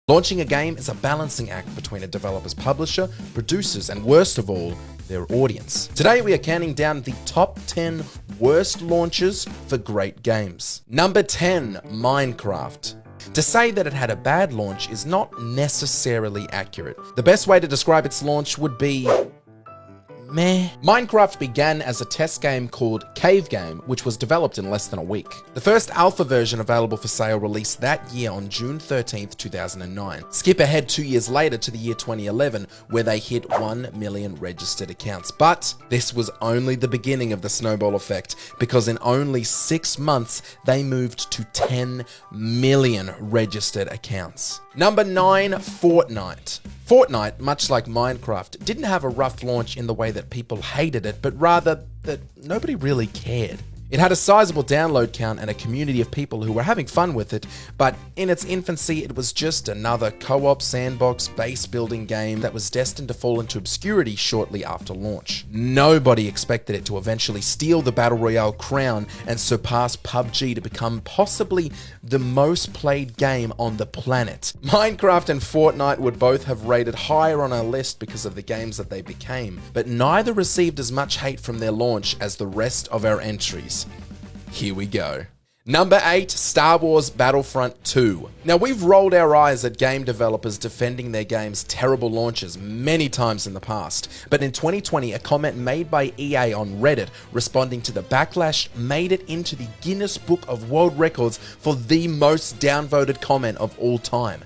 Launching a game is a balancing act between a developer's publisher, producers, and worst of all, their audience. Today we are counting down the top 10 worst launches for great games. Number 10, Minecraft. To say that it had a bad launch is not necessarily accurate. The best way to describe its launch would be meh. Minecraft began as a test game called Cave Game, which was developed in less than a week. The first alpha version available for sale released that year on June 13th, 2009. Skip ahead 2 years later to the year 2011, where they hit 1 million registered accounts. But this was only the beginning of the snowball effect, because in only 6 months, they moved to 10 million registered accounts. Number 9, Fortnite. Fortnite, much like Minecraft, didn't have a rough launch in the way that people hated it, but rather that nobody really cared. It had a sizable download count and a community of people who were having fun with it, but in its infancy, it was just another co-op sandbox base building game that was destined to fall into obscurity shortly after launch. Nobody expected it to eventually steal the Battle Royale crown and surpass PUBG to become possibly the most played game on the planet. Minecraft and Fortnite would both have rated higher on our list because of the games that they became, but neither received as much hate from their launch as the rest of our entries. Here we go. Number 8, Star Wars Battlefront 2. Now, we've rolled our eyes at game developers defending their games' terrible launches many times in the past, but in 2020, a comment made by EA on Reddit responding to the backlash made it into the Guinness Book of World Records for the most downvoted comment of all time.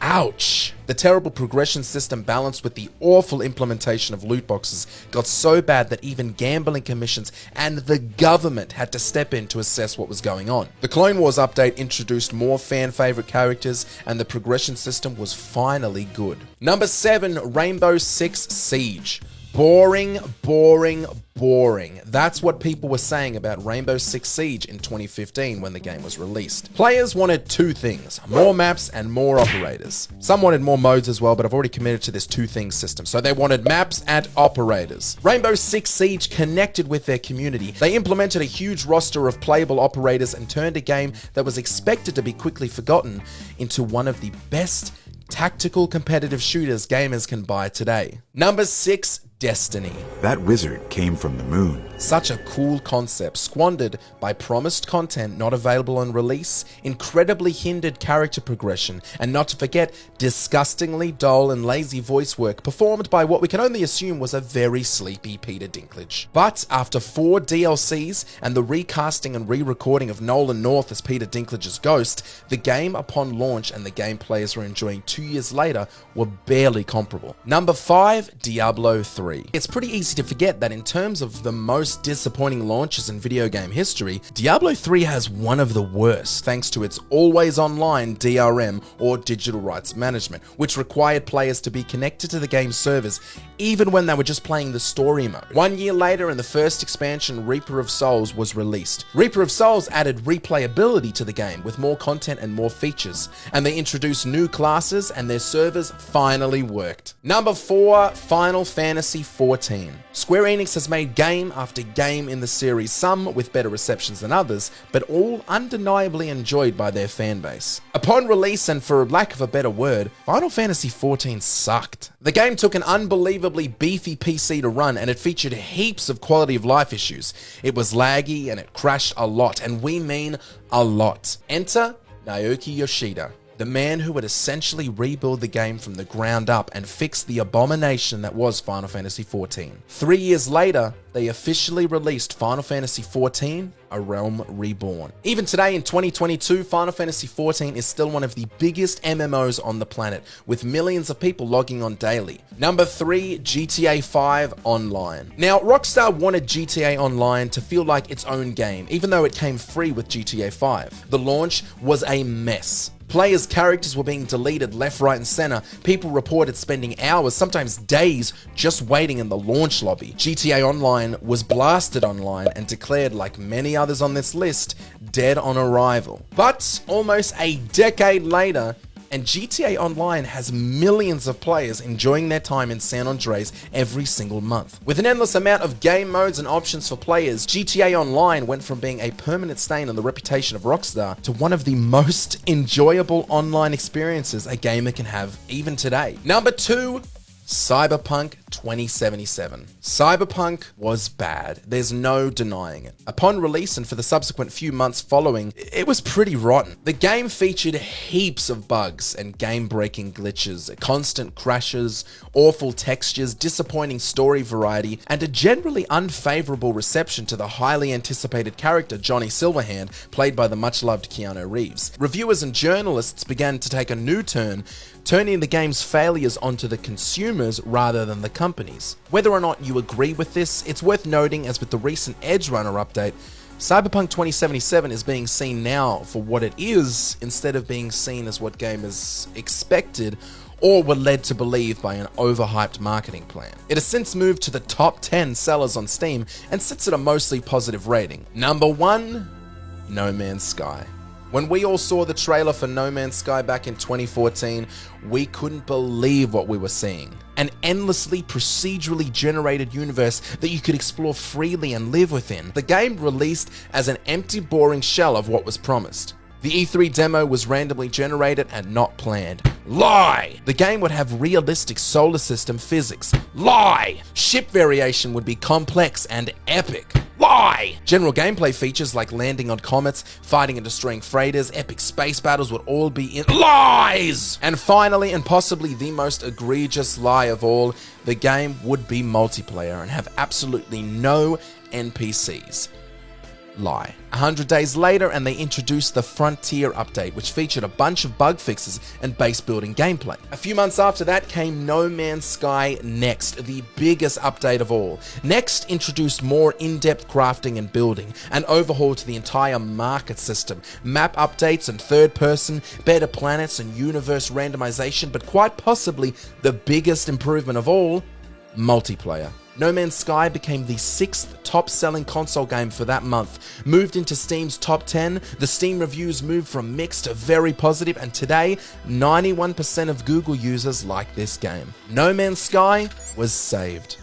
Ouch! The terrible progression system balanced with the awful implementation of loot boxes got so bad that even gambling commissions and the government had to step in to assess what was going on. The Clone Wars update introduced more fan-favorite characters, and the progression system was finally good. Number 7, Rainbow Six Siege. Boring, boring, boring. That's what people were saying about Rainbow Six Siege in 2015 when the game was released. Players wanted two things: more maps and more operators. Some wanted more modes as well, but I've already committed to this two-thing system. So they wanted maps and operators. Rainbow Six Siege connected with their community. They implemented a huge roster of playable operators and turned a game that was expected to be quickly forgotten into one of the best tactical competitive shooters gamers can buy today. Number 6, Destiny. That wizard came from the moon. Such a cool concept, squandered by promised content not available on release, incredibly hindered character progression, and not to forget, disgustingly dull and lazy voice work performed by what we can only assume was a very sleepy Peter Dinklage. But after 4 DLCs and the recasting and re-recording of Nolan North as Peter Dinklage's ghost, the game upon launch and the game players were enjoying 2 years later were barely comparable. Number 5, Diablo 3. It's pretty easy to forget that in terms of the most disappointing launches in video game history, Diablo 3 has one of the worst thanks to its always online DRM or digital rights management, which required players to be connected to the game's servers even when they were just playing the story mode. 1 year later, and the first expansion, Reaper of Souls, was released. Reaper of Souls added replayability to the game with more content and more features, and they introduced new classes, and their servers finally worked. Number 4, Final Fantasy XIV. Square Enix has made game after game in the series, some with better receptions than others, but all undeniably enjoyed by their fanbase. Upon release, and for lack of a better word, Final Fantasy XIV sucked. The game took an unbelievably beefy PC to run, and it featured heaps of quality of life issues. It was laggy and it crashed a lot, and we mean a lot. Enter Naoki Yoshida, the man who would essentially rebuild the game from the ground up and fix the abomination that was Final Fantasy XIV. 3 years later, they officially released Final Fantasy XIV: A Realm Reborn. Even today in 2022, Final Fantasy XIV is still one of the biggest MMOs on the planet, with millions of people logging on daily. Number 3, GTA 5 Online. Now, Rockstar wanted GTA Online to feel like its own game, even though it came free with GTA 5. The launch was a mess. Players' characters were being deleted left, right, and center. People reported spending hours, sometimes days, just waiting in the launch lobby. GTA Online was blasted online and declared, like many others on this list, dead on arrival. But almost a decade later, And GTA Online has millions of players enjoying their time in San Andreas every single month. With an endless amount of game modes and options for players, GTA Online went from being a permanent stain on the reputation of Rockstar to one of the most enjoyable online experiences a gamer can have even today. Number 2, Cyberpunk 2077. Cyberpunk was bad. There's no denying it. Upon release and for the subsequent few months following, it was pretty rotten. The game featured heaps of bugs and game-breaking glitches, constant crashes, awful textures, disappointing story variety, and a generally unfavorable reception to the highly anticipated character Johnny Silverhand, played by the much-loved Keanu Reeves. Reviewers and journalists began to take a new turn, turning the game's failures onto the consumers rather than the companies. Whether or not you agree with this, it's worth noting, as with the recent Edgerunner update, Cyberpunk 2077 is being seen now for what it is, instead of being seen as what gamers expected or were led to believe by an overhyped marketing plan. It has since moved to the top 10 sellers on Steam and sits at a mostly positive rating. Number 1, No Man's Sky. When we all saw the trailer for No Man's Sky back in 2014, we couldn't believe what we were seeing. An endlessly procedurally generated universe that you could explore freely and live within. The game released as an empty, boring shell of what was promised. The E3 demo was randomly generated and not planned. Lie! The game would have realistic solar system physics. Lie! Ship variation would be complex and epic. Lie! General gameplay features like landing on comets, fighting and destroying freighters, epic space battles would all be in lies! And finally, and possibly the most egregious lie of all, the game would be multiplayer and have absolutely no NPCs. Lie. 100 days later, and they introduced the Frontier update, which featured a bunch of bug fixes and base building gameplay. A few months after that came No Man's Sky Next, the biggest update of all. Next introduced more in-depth crafting and building, an overhaul to the entire market system, map updates and third person, better planets and universe randomization, but quite possibly the biggest improvement of all, multiplayer. No Man's Sky became the 6th top-selling console game for that month, moved into Steam's top 10, the Steam reviews moved from mixed to very positive, and today, 91% of Google users like this game. No Man's Sky was saved.